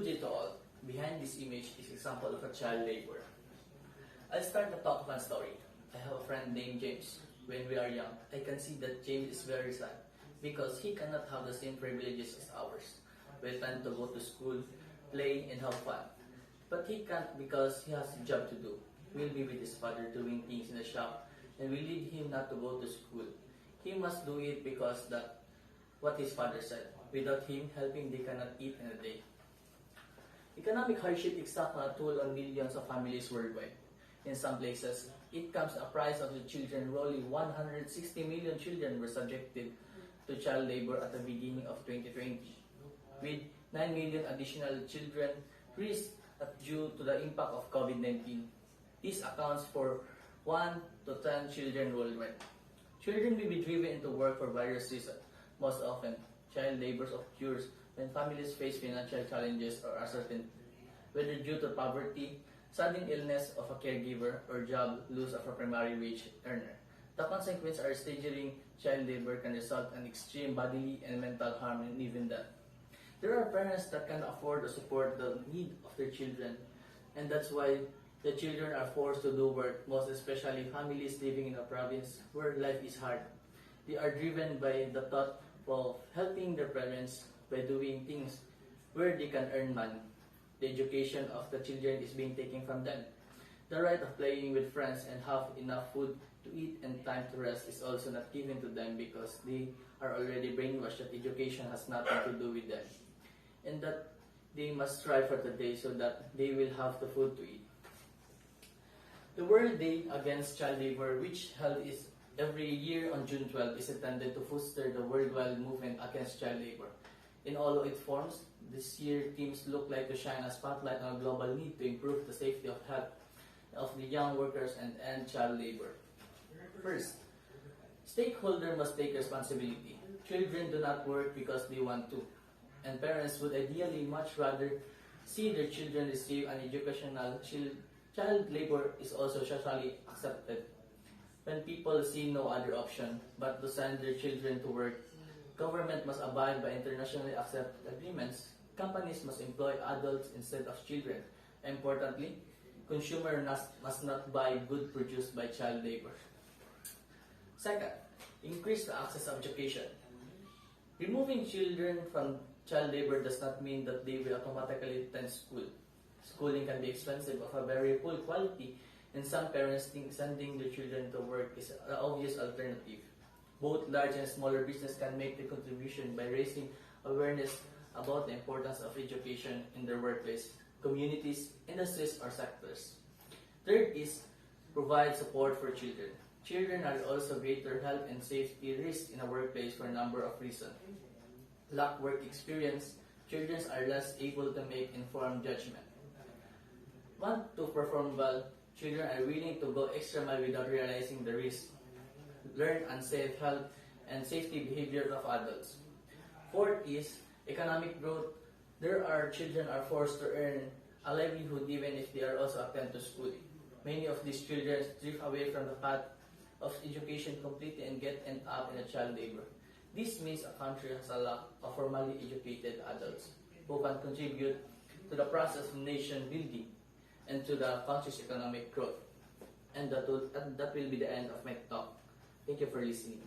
Good day to all. Behind this image is example of a child labor. I'll start the talk with a story. I have a friend named James. When we are young, I can see that James is very sad because he cannot have the same privileges as ours. We tend to go to school, play, and have fun. But he can't because he has a job to do. We'll be with his father doing things in the shop, and we lead him not to go to school. He must do it because that's what his father said. Without him helping, they cannot eat in a day. Economic hardship exacts a toll on millions of families worldwide. In some places, it comes at a price of the children. Roughly 160 million children were subjected to child labor at the beginning of 2020, with 9 million additional children risked due to the impact of COVID-19. This accounts for 1 to 10 children worldwide. Children will be driven into work for various reasons. Most often, child labor occurs when families face financial challenges or uncertainty, whether due to poverty, sudden illness of a caregiver, or job loss of a primary wage earner. The consequences are staggering. Child labor can result in extreme bodily and mental harm and even death. There are parents that can afford to support the need of their children, and that's why the children are forced to do work, most especially families living in a province where life is hard. They are driven by the thought of helping their parents by doing things where they can earn money. The education of the children is being taken from them. The right of playing with friends and have enough food to eat and time to rest is also not given to them because they are already brainwashed that education has nothing to do with them, and that they must strive for the day so that they will have the food to eat. The World Day Against Child Labor, which held is every year on June 12, is intended to foster the worldwide movement against child labor. In all its forms, this year themes look like to shine a spotlight on a global need to improve the safety of health of the young workers and end child labor. First, stakeholders must take responsibility. Children do not work because they want to, and parents would ideally much rather see their children receive an educational. Child labor is also socially accepted. When people see no other option but to send their children to work, government must abide by internationally accepted agreements. Companies must employ adults instead of children. Importantly, consumers must not buy goods produced by child labor. Second, increase the access of education. Removing children from child labor does not mean that they will automatically attend school. Schooling can be expensive, of a very poor quality, and some parents think sending their children to work is an obvious alternative. Both large and smaller business can make the contribution by raising awareness about the importance of education in their workplace, communities, industries, or sectors. Third is provide support for children. Children are also greater health and safety risks in a workplace for a number of reasons. Lack work experience, children are less able to make informed judgment. Want to perform well, children are willing to go extra mile without realizing the risk. Learn unsafe health and safety behavior of adults. Fourth is economic growth. There are children are forced to earn a livelihood even if they are also attend to school. Many of these children drift away from the path of education completely and get end up in a child labor. This means a country has a lack of formally educated adults who can contribute to the process of nation building and to the country's economic growth. And that will be the end of my talk. Thank you for listening.